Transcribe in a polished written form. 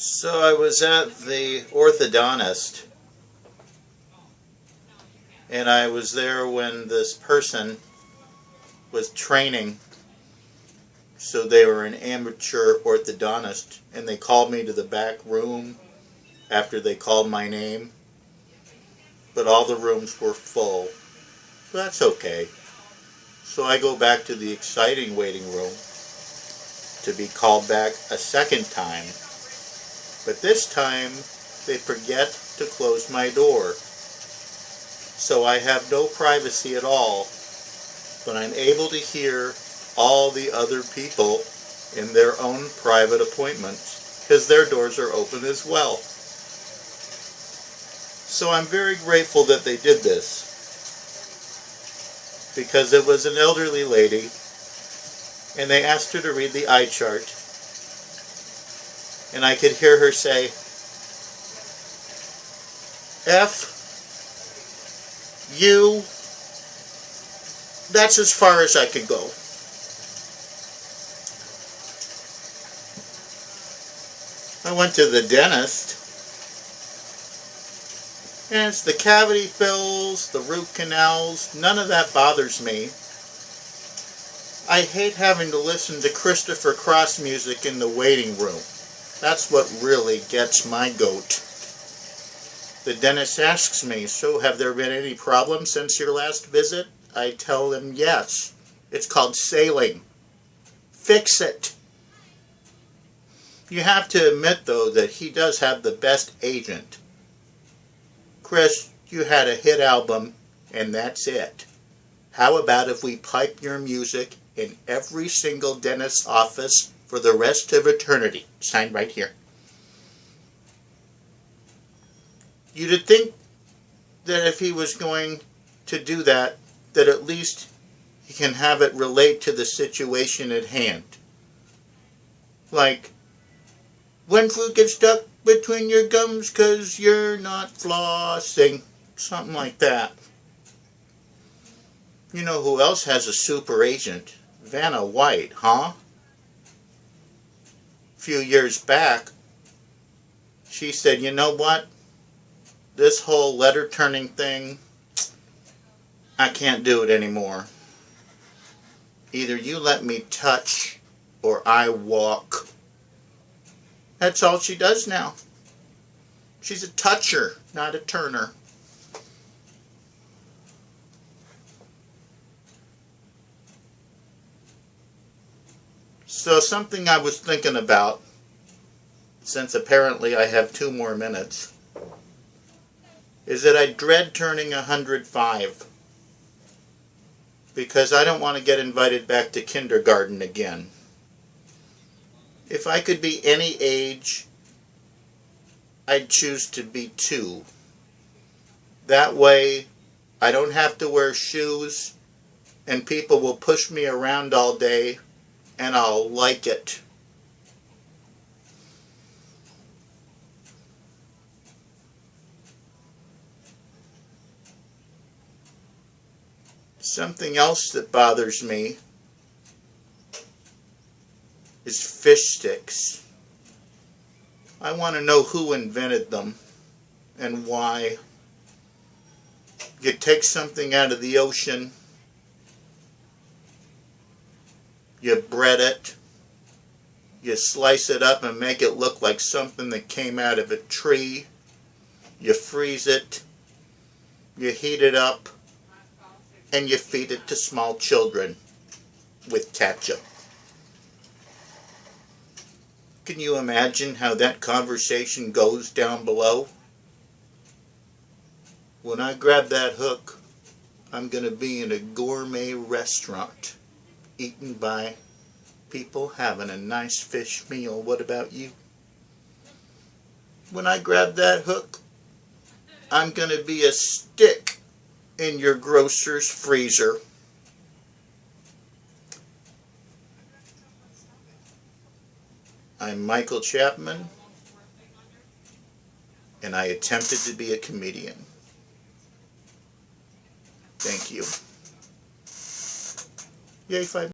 So I was at the orthodontist, and I was there when this person was training. So they were an amateur orthodontist, and they called me to the back room after they called my name. But all the rooms were full. So that's okay. So I go back to the exciting waiting room to be called back a second time. But this time, they forget to close my door. So I have no privacy at all, but I'm able to hear all the other people in their own private appointments because their doors are open as well. So I'm very grateful that they did this, because it was an elderly lady and they asked her to read the eye chart, and I could hear her say, F, U, that's as far as I could go. I went to the dentist, and it's the cavity fills, the root canals, none of that bothers me. I hate having to listen to Christopher Cross music in the waiting room. That's what really gets my goat. The dentist asks me, so have there been any problems since your last visit? I tell him yes. It's called sailing. Fix it. You have to admit, though, that he does have the best agent. Chris, you had a hit album, and that's it. How about if we pipe your music in every single dentist's office for the rest of eternity? Signed right here. You'd think that if he was going to do that, that at least he can have it relate to the situation at hand. Like, when food gets stuck between your gums because you're not flossing. Something like that. You know who else has a super agent? Vanna White, huh? A few years back, she said, you know what? This whole letter turning thing, I can't do it anymore. Either you let me touch or I walk. That's all she does now. She's a toucher, not a turner. So something I was thinking about, since apparently I have 2 more minutes, is that I dread turning 105. Because I don't want to get invited back to kindergarten again. If I could be any age, I'd choose to be 2. That way, I don't have to wear shoes, and people will push me around all day, and I'll like it. Something else that bothers me is fish sticks. I want to know who invented them and why. You take something out of the ocean, you bread it, you slice it up and make it look like something that came out of a tree, you freeze it, you heat it up, and you feed it to small children with ketchup. Can you imagine how that conversation goes down below? When I grab that hook, I'm going to be in a gourmet restaurant, eaten by people having a nice fish meal. What about you? When I grab that hook, I'm going to be a stick in your grocer's freezer. I'm Michael Chapman, and I attempted to be a comedian. Thank you. Yay, 5